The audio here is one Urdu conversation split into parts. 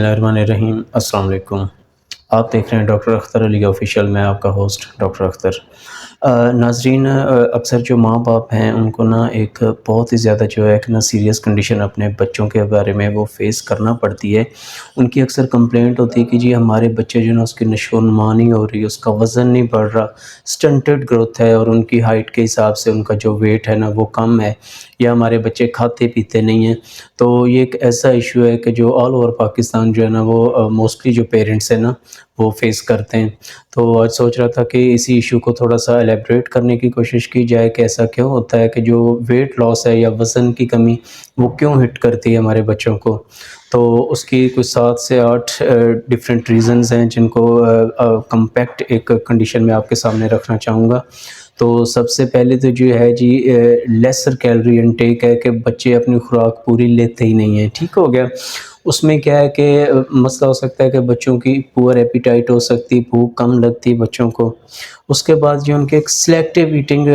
اللہ الرحمن الرحیم۔ السلام علیکم۔ آپ دیکھ رہے ہیں ڈاکٹر اختر علی آفیشیل، میں آپ کا ہوسٹ ڈاکٹر اختر۔ ناظرین، اکثر جو ماں باپ ہیں ان کو ایک بہت ہی زیادہ ایک سیریس کنڈیشن اپنے بچوں کے بارے میں وہ فیس کرنا پڑتی ہے۔ ان کی اکثر کمپلینٹ ہوتی ہے کہ جی ہمارے بچے اس کی نشو و نما نہیں ہو رہی، اس کا وزن نہیں بڑھ رہا، سٹنٹڈ گروتھ ہے، اور ان کی ہائٹ کے حساب سے ان کا جو ویٹ ہے وہ کم ہے، یا ہمارے بچے کھاتے پیتے نہیں ہیں۔ تو یہ ایک ایسا ایشو ہے کہ جو آل اوور پاکستان وہ موسٹلی جو پیرنٹس ہیں وہ فیس کرتے ہیں۔ تو آج سوچ رہا تھا کہ اسی ایشو کو تھوڑا سا ایلیبریٹ کرنے کی کوشش کی جائے کہ ایسا کیوں ہوتا ہے کہ جو ویٹ لاس ہے یا وزن کی کمی وہ کیوں ہٹ کرتی ہے ہمارے بچوں کو۔ تو اس کی کچھ 7 سے 8 ڈیفرنٹ ریزنز ہیں جن کو کمپیکٹ ایک کنڈیشن میں آپ کے سامنے رکھنا چاہوں گا۔ تو سب سے پہلے تو جو ہے لیسر کیلری انٹیک ہے کہ بچے اپنی خوراک پوری لیتے ہی نہیں ہیں۔ ٹھیک ہو گیا، اس میں کیا ہے کہ مسئلہ ہو سکتا ہے کہ بچوں کی پور ایپیٹائٹ ہو سکتی، بھوک کم لگتی بچوں کو۔ اس کے بعد ان کے ایک سلیکٹیو ایٹنگ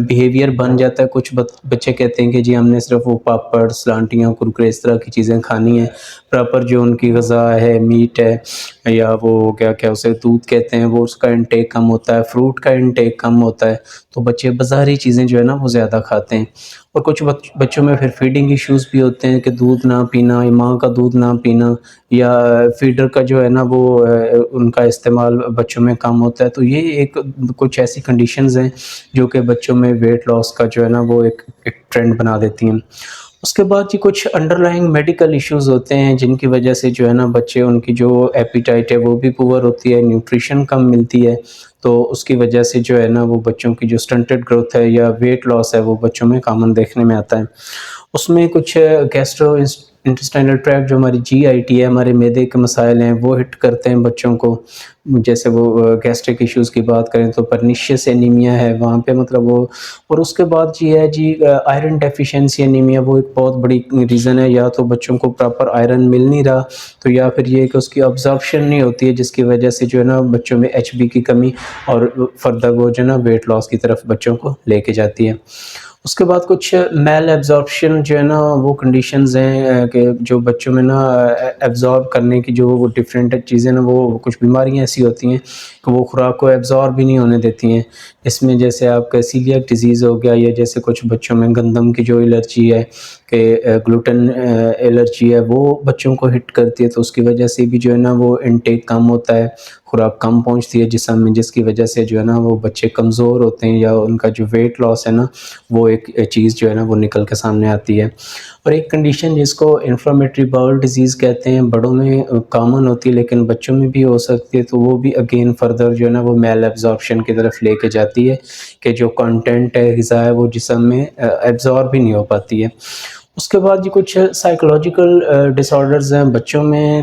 بیہیویئر بن جاتا ہے۔ کچھ بچے کہتے ہیں کہ جی ہم نے صرف وہ پاپڑ، سلانٹیاں، کرکرے اس طرح کی چیزیں کھانی ہیں، پراپر جو ان کی غذا ہے، میٹ ہے یا وہ کیا اسے دودھ کہتے ہیں، وہ اس کا انٹیک کم ہوتا ہے، فروٹ کا انٹیک کم ہوتا ہے، تو بچے بازاری چیزیں وہ زیادہ کھاتے ہیں۔ اور کچھ بچوں میں پھر فیڈنگ ایشوز بھی ہوتے ہیں کہ دودھ نہ پینا، ماں کا دودھ نہ پینا، یا فیڈر کا وہ ان کا استعمال بچوں میں کم ہوتا ہے۔ تو یہ کچھ ایسی کنڈیشنز ہیں جو کہ بچوں میں ویٹ لاس کا وہ ایک ٹرینڈ بنا دیتی ہیں۔ اس کے بعد کچھ انڈرلائنگ میڈیکل ایشوز ہوتے ہیں جن کی وجہ سے بچے، ان کی جو ایپیٹائٹ ہے وہ بھی پور ہوتی ہے، نیوٹریشن کم ملتی ہے، تو اس کی وجہ سے وہ بچوں کی جو سٹنٹڈ گروتھ ہے یا ویٹ لاس ہے وہ بچوں میں کامن دیکھنے میں آتا ہے۔ اس میں کچھ گیسٹرو انٹسٹائنل ٹریکٹ، جو ہماری جی آئی ٹی ہے، ہمارے معدے کے مسائل ہیں، وہ ہٹ کرتے ہیں بچوں کو۔ جیسے وہ گیسٹرک ایشوز کی بات کریں تو پرنیشیس اینیمیا ہے وہاں پہ وہ۔ اور اس کے بعد آئرن ڈیفیشنسی اینیمیا، وہ ایک بہت بڑی ریزن ہے۔ یا تو بچوں کو پراپر آئرن مل نہیں رہا، تو یا پھر یہ کہ اس کی ابزارپشن نہیں ہوتی ہے، جس کی وجہ سے بچوں میں ایچ بی کی کمی اور فردر وہ ویٹ لاس کی طرف بچوں کو لے کے جاتی ہے۔ اس کے بعد کچھ میل ایبزارپشن وہ کنڈیشنز ہیں کہ جو بچوں میں ایبزارب کرنے کی وہ ڈفرینٹ چیزیں وہ کچھ بیماریاں ایسی ہوتی ہیں کہ وہ خوراک کو ایبزارب بھی نہیں ہونے دیتی ہیں۔ اس میں جیسے آپ کا سیلیاک ڈیزیز ہو گیا، یا جیسے کچھ بچوں میں گندم کی جو الرجی ہے کہ گلوٹن الرجی ہے، وہ بچوں کو ہٹ کرتی ہے، تو اس کی وجہ سے بھی وہ انٹیک کم ہوتا ہے، خوراک کم پہنچتی ہے جسم میں، جس کی وجہ سے وہ بچے کمزور ہوتے ہیں، یا ان کا جو ویٹ لاس ہے وہ ایک چیز وہ نکل کے سامنے آتی ہے۔ اور ایک کنڈیشن جس کو انفلمیٹری باؤل ڈیزیز کہتے ہیں، بڑوں میں کامن ہوتی ہے لیکن بچوں میں بھی ہو سکتی ہے، تو وہ بھی اگین فردر وہ میل ایبزارپشن کی طرف لے کے جاتی ہے کہ جو کنٹینٹ ہے، غذا ہے، وہ جسم میں ایبزارب بھی نہیں ہو پاتی ہے۔ اس کے بعد کچھ سائیکولوجیکل ڈس آرڈرز ہیں، بچوں میں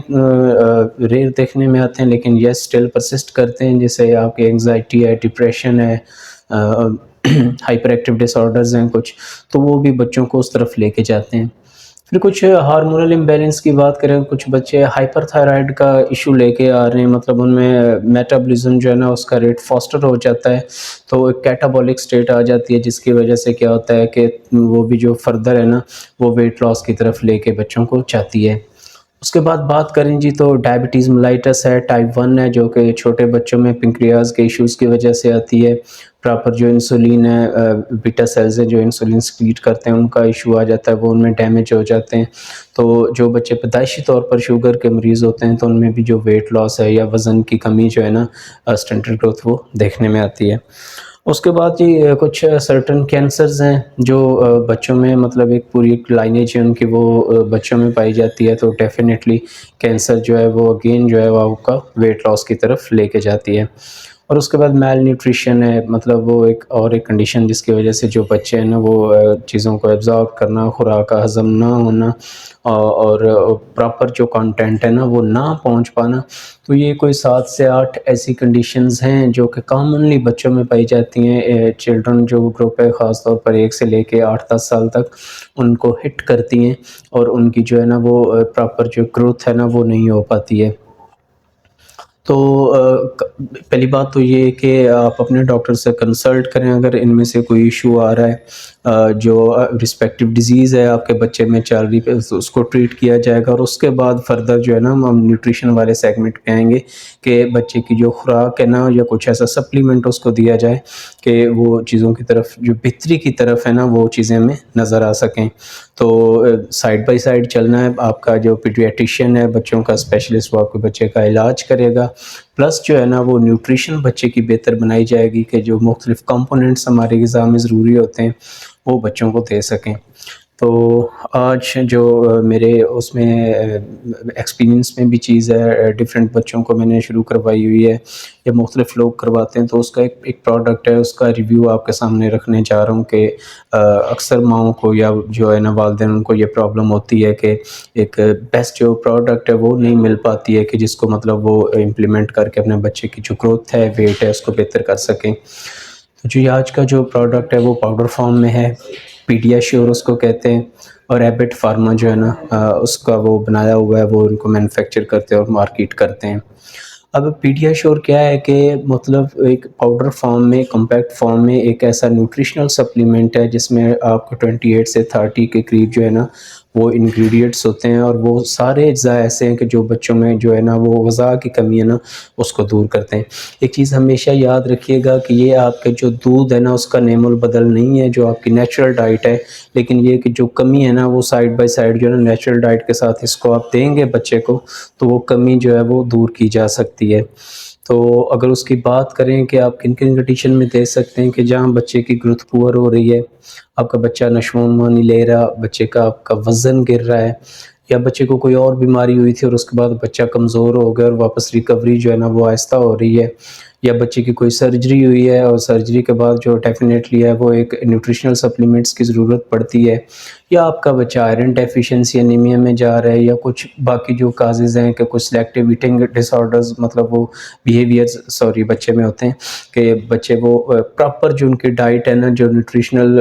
ریئر دیکھنے میں آتے ہیں لیکن یہ اسٹل پرسسٹ کرتے ہیں، جیسے آپ کی انگزائٹی ہے، ڈپریشن ہے، ہائپر ایکٹیو ڈس آرڈرز ہیں کچھ، تو وہ بھی بچوں کو اس طرف لے کے جاتے ہیں۔ پھر کچھ ہارمونل امبیلنس کی بات کریں، کچھ بچے ہائپر تھائرائڈ کا ایشو لے کے آ رہے ہیں، ان میں میٹابولزم اس کا ریٹ فاسٹر ہو جاتا ہے، تو ایک کیٹابولک سٹیٹ آ جاتی ہے، جس کی وجہ سے کیا ہوتا ہے کہ وہ بھی فردر ہے وہ ویٹ لاس کی طرف لے کے بچوں کو چاہتی ہے۔ اس کے بعد بات کریں تو ڈائبٹیز ملائٹس ہے، ٹائپ 1 ہے، جو کہ چھوٹے بچوں میں پنکریاز کے ایشوز کی وجہ سے آتی ہے۔ پراپر انسولین ہے، بیٹا سیلز ہیں جو انسولین سکریٹ کرتے ہیں، ان کا ایشو آ جاتا ہے، وہ ان میں ڈیمیج ہو جاتے ہیں۔ تو جو بچے پیدائشی طور پر شوگر کے مریض ہوتے ہیں، تو ان میں بھی ویٹ لاس ہے یا وزن کی کمی سٹنٹڈ گروتھ وہ دیکھنے میں آتی ہے۔ اس کے بعد کچھ سرٹن کینسرز ہیں جو بچوں میں ایک پوری لائنیج ہے ان کی، وہ بچوں میں پائی جاتی ہے، تو ڈیفینیٹلی کینسر وہ اگین وہ آپ کا ویٹ لاس کی طرف لے کے جاتی ہے۔ اور اس کے بعد میل نیوٹریشن ہے، وہ ایک کنڈیشن جس کی وجہ سے جو بچے ہیں وہ چیزوں کو ایبزارب کرنا، خوراک کا ہضم نہ ہونا، اور پراپر جو کانٹینٹ ہے وہ نہ پہنچ پانا۔ تو یہ کوئی 7 سے 8 ایسی کنڈیشنز ہیں جو کہ کامنلی بچوں میں پائی جاتی ہیں۔ چلڈرن جو گروپ ہے، خاص طور پر 1 سے لے کے 8-10 سال تک، ان کو ہٹ کرتی ہیں، اور ان کی وہ پراپر گروتھ ہے وہ نہیں ہو پاتی ہے۔ تو پہلی بات تو یہ ہے کہ آپ اپنے ڈاکٹر سے کنسلٹ کریں اگر ان میں سے کوئی ایشو آ رہا ہے۔ جو رسپیکٹیو ڈیزیز ہے آپ کے بچے میں چل رہی ہے اس کو ٹریٹ کیا جائے گا، اور اس کے بعد فردر جو ہے نا ہم نیوٹریشن والے سیگمنٹ پہ آئیں گے کہ بچے کی جو خوراک ہے نا یا کچھ ایسا سپلیمنٹ اس کو دیا جائے کہ وہ چیزوں کی طرف جو بہتری کی طرف ہے نا وہ چیزیں ہمیں نظر آ سکیں۔ تو سائڈ بائی سائڈ چلنا ہے، آپ کا جو پیڈیاٹیشین ہے بچوں کا اسپیشلسٹ وہ آپ کے بچے کا علاج کرے گا، پلس جو ہے نا وہ نیوٹریشن بچے کی بہتر بنائی جائے گی کہ جو مختلف کمپوننٹس ہمارے غذا میں ضروری ہوتے ہیں وہ بچوں کو دے سکیں۔ تو آج جو میرے اس میں ایکسپیرینس میں بھی چیز ہے، ڈفرینٹ بچوں کو میں نے شروع کروائی ہوئی ہے یا مختلف لوگ کرواتے ہیں، تو اس کا ایک پروڈکٹ ہے، اس کا ریویو آپ کے سامنے رکھنے جا رہا ہوں کہ اکثر ماؤں کو یا جو ہے نا والدین ان کو یہ پرابلم ہوتی ہے کہ ایک بیسٹ جو پروڈکٹ ہے وہ نہیں مل پاتی ہے کہ جس کو مطلب وہ امپلیمنٹ کر کے اپنے بچے کی جو گروتھ ہے ویٹ ہے اس کو بہتر کر سکیں۔ تو جی آج کا جو پروڈکٹ ہے وہ پاؤڈر فارم میں ہے، پیڈیا شیور اس کو کہتے ہیں، اور ایبٹ فارما جو ہے نا اس کا وہ بنایا ہوا ہے، وہ ان کو مینوفیکچر کرتے ہیں اور مارکیٹ کرتے ہیں۔ اب پیڈیا شیور کیا ہے کہ مطلب ایک پاؤڈر فارم میں کمپیکٹ فارم میں ایک ایسا نیوٹریشنل سپلیمنٹ ہے جس میں آپ کو 28 سے 30 کے قریب جو ہے نا وہ انگریڈینٹس ہوتے ہیں، اور وہ سارے اجزاء ایسے ہیں کہ جو بچوں میں جو ہے نا وہ غذا کی کمی ہے نا اس کو دور کرتے ہیں۔ ایک چیز ہمیشہ یاد رکھیے گا کہ یہ آپ کے جو دودھ ہے نا اس کا نعم البدل نہیں ہے جو آپ کی نیچرل ڈائٹ ہے، لیکن یہ کہ جو کمی ہے نا وہ سائڈ بائی سائڈ جو ہے نا نیچرل ڈائٹ کے ساتھ اس کو آپ دیں گے بچے کو تو وہ کمی جو ہے وہ دور کی جا سکتی ہے۔ تو اگر اس کی بات کریں کہ آپ کن کن کنڈیشن میں دے سکتے ہیں کہ جہاں بچے کی گروتھ پور ہو رہی ہے، آپ کا بچہ نشو و نما نہیں لے رہا، بچے کا آپ کا وزن گر رہا ہے، یا بچے کو کوئی اور بیماری ہوئی تھی اور اس کے بعد بچہ کمزور ہو گیا اور واپس ریکوری جو ہے نا وہ آہستہ ہو رہی ہے، یا بچے کی کوئی سرجری ہوئی ہے اور سرجری کے بعد جو ڈیفینیٹلی ہے وہ ایک نیوٹریشنل سپلیمنٹس کی ضرورت پڑتی ہے، یا آپ کا بچہ آئرن ڈیفیشنسی انیمیا میں جا رہا ہے، یا کچھ باقی جو کازز ہیں کہ کچھ سلیکٹیو ایٹنگ ڈس آرڈرز مطلب وہ بیہیویئرز بچے میں ہوتے ہیں کہ بچے وہ پراپر جو ان کی ڈائٹ ہے نا جو نیوٹریشنل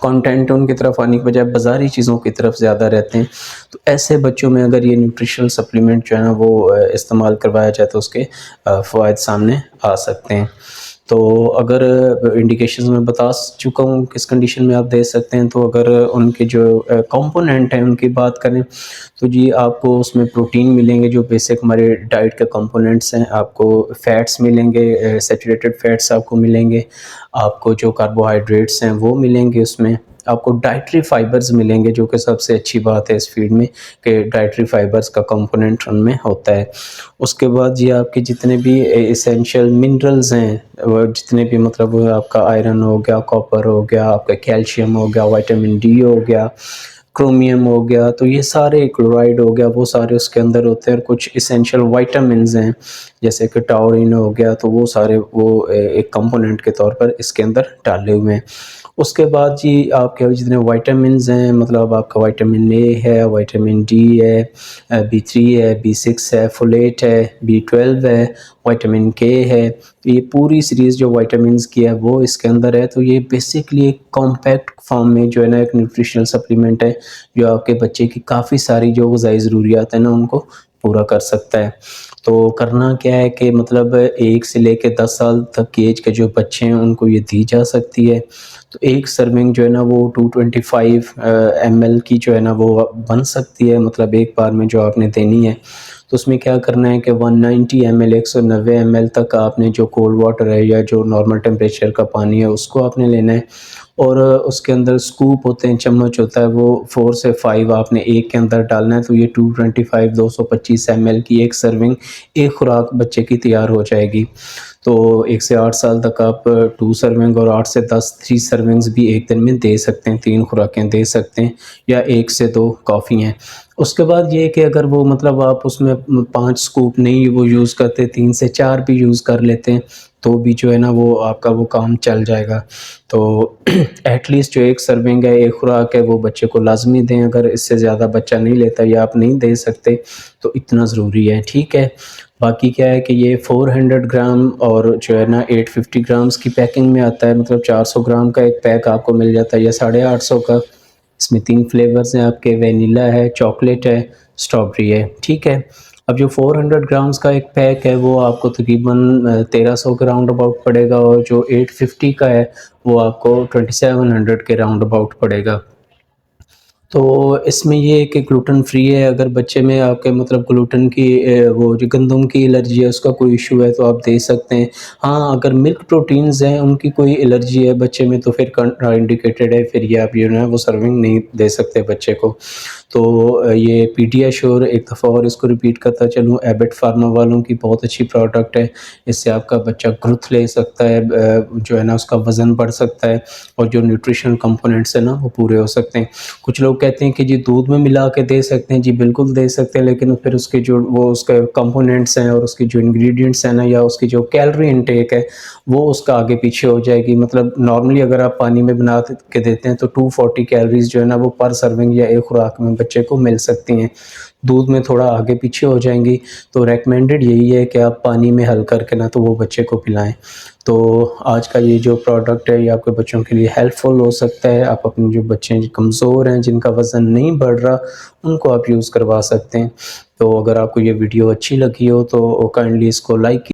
کانٹینٹ ان کی طرف آنے کے بجائے بازاری چیزوں کی طرف زیادہ رہتے ہیں، تو ایسے بچوں میں اگر یہ نیوٹریشنل سپلیمنٹ جو ہے نا وہ استعمال کروایا جائے تو اس کے فوائد سامنے آ سکتے ہیں۔ تو اگر انڈیکیشنز میں بتا چکا ہوں کس کنڈیشن میں آپ دے سکتے ہیں، تو اگر ان کے جو کمپوننٹ ہیں ان کی بات کریں تو جی آپ کو اس میں پروٹین ملیں گے جو بیسک ہمارے ڈائٹ کے کمپوننٹس ہیں، آپ کو فیٹس ملیں گے، سیچوریٹڈ فیٹس آپ کو ملیں گے، آپ کو جو کاربوہائیڈریٹس ہیں وہ ملیں گے، اس میں آپ کو ڈائٹری فائبرز ملیں گے جو کہ سب سے اچھی بات ہے اس فیڈ میں کہ ڈائٹری فائبرز کا کمپوننٹ ان میں ہوتا ہے۔ اس کے بعد یہ آپ کے جتنے بھی ایسینشیل منرلز ہیں، جتنے بھی مطلب آپ کا آئرن ہو گیا، کاپر ہو گیا، آپ کا کیلشیم ہو گیا، وائٹامن ڈی ہو گیا، کرومیم ہو گیا، تو یہ سارے کلورائڈ ہو گیا، وہ سارے اس کے اندر ہوتے ہیں، اور کچھ ایسینشیل وائٹامنز ہیں جیسے کہ ٹاورین ہو گیا، تو وہ سارے وہ ایک کمپوننٹ کے طور پر اس کے اندر ڈالے ہوئے ہیں۔ اس کے بعد جی آپ کے جتنے وائٹامنز ہیں مطلب آپ کا وائٹامن اے ہے، وائٹامن ڈی ہے، B3 ہے، B6 ہے، فولیٹ ہے، B12 ہے، وائٹامن کے ہے، یہ پوری سیریز جو وائٹامنز کی ہے وہ اس کے اندر ہے۔ تو یہ بیسکلی ایک کمپیکٹ فارم میں جو ہے نا ایک نیوٹریشنل سپلیمنٹ ہے جو آپ کے بچے کی کافی ساری جو غذائی ضروریات ہیں نا ان کو پورا کر سکتا ہے۔ تو کرنا کیا ہے کہ مطلب 1 سے لے کے 10 سال تک کی ایج کے جو بچے ہیں ان کو یہ دی جا سکتی ہے۔ تو ایک سرونگ جو ہے نا وہ 225 ml کی جو ہے نا وہ بن سکتی ہے، مطلب ایک بار میں جو آپ نے دینی ہے۔ تو اس میں کیا کرنا ہے کہ 190 ml 190 ml تک آپ نے جو کولڈ واٹر ہے یا جو نارمل ٹیمپریچر کا پانی ہے اس کو آپ نے لینا ہے، اور اس کے اندر سکوپ ہوتے ہیں، چمچ ہوتا ہے، وہ 4 سے 5 آپ نے ایک کے اندر ڈالنا ہے، تو یہ 225 225 ml کی ایک سرونگ ایک خوراک بچے کی تیار ہو جائے گی۔ تو 1 سے 8 سال تک آپ 2 سرونگ اور 8 سے 10 3 سرونگز بھی ایک دن میں دے سکتے ہیں، 3 خوراکیں دے سکتے ہیں، یا 1 سے 2 کافی ہیں۔ اس کے بعد یہ کہ اگر وہ مطلب آپ اس میں 5 سکوپ نہیں وہ یوز کرتے، 3 سے 4 بھی یوز کر لیتے ہیں تو بھی جو ہے نا وہ آپ کا وہ کام چل جائے گا۔ تو ایٹ لیسٹ جو ایک سرونگ ہے ایک خوراک ہے وہ بچے کو لازمی دیں، اگر اس سے زیادہ بچہ نہیں لیتا یا آپ نہیں دے سکتے تو اتنا ضروری ہے، ٹھیک ہے۔ باقی کیا ہے کہ یہ 400 گرام اور جو ہے نا 850 گرامز کی پیکنگ میں آتا ہے، مطلب 400 گرام کا ایک پیک آپ کو مل جاتا ہے یا 850 کا۔ اس میں 3 فلیورز ہیں آپ کے، وینیلا ہے، چاکلیٹ ہے، اسٹرابری ہے، ٹھیک ہے۔ اب جو 400 گرامز کا ایک پیک ہے وہ آپ کو تقریباً 1300 کے راؤنڈ اباؤٹ پڑے گا، اور جو 850 کا ہے وہ آپ کو 2700 کے راؤنڈ اباؤٹ پڑے گا۔ تو اس میں یہ ہے کہ گلوٹن فری ہے، اگر بچے میں آپ کے مطلب گلوٹن کی وہ جو گندم کی الرجی ہے اس کا کوئی ایشو ہے تو آپ دے سکتے ہیں۔ ہاں اگر ملک پروٹینز ہیں ان کی کوئی الرجی ہے بچے میں تو پھر انڈیکیٹڈ ہے، پھر یہ آپ وہ سرونگ نہیں دے سکتے بچے کو۔ تو یہ پیڈیا ایشور ایک دفعہ اور اس کو ریپیٹ کرتا چلوں، ایبٹ فارما والوں کی بہت اچھی پروڈکٹ ہے، اس سے آپ کا بچہ گروتھ لے سکتا ہے، جو ہے نا اس کا وزن بڑھ سکتا ہے، اور جو نیوٹریشن کمپوننٹس ہیں نا وہ پورے ہو سکتے ہیں۔ کچھ لوگ کہتے ہیں کہ جی دودھ میں ملا کے دے سکتے ہیں، جی بالکل دے سکتے ہیں، لیکن پھر اس کے جو وہ اس کے کمپوننٹس ہیں اور اس کی جو انگریڈینٹس ہیں نا یا اس کی جو کیلری انٹیک ہے وہ اس کا آگے پیچھے ہو جائے گی۔ مطلب نارملی اگر آپ پانی میں بنا کے دیتے ہیں تو 240 کیلریز جو ہے نا وہ پر سرونگ یا ایک خوراک میں بچے کو مل سکتی ہیں، دودھ میں تھوڑا آگے پیچھے ہو جائیں گی۔ تو ریکمینڈڈ یہی ہے کہ آپ پانی میں حل کر کے نا تو وہ بچے کو پلائیں۔ تو آج کا یہ جو پروڈکٹ ہے یہ آپ کے بچوں کے لیے ہیلپ فل ہو سکتا ہے، آپ اپنے جو بچے کمزور ہیں جن کا وزن نہیں بڑھ رہا ان کو آپ یوز کروا سکتے ہیں۔ تو اگر آپ کو یہ ویڈیو اچھی لگی ہو تو کائنڈلی اس کو لائک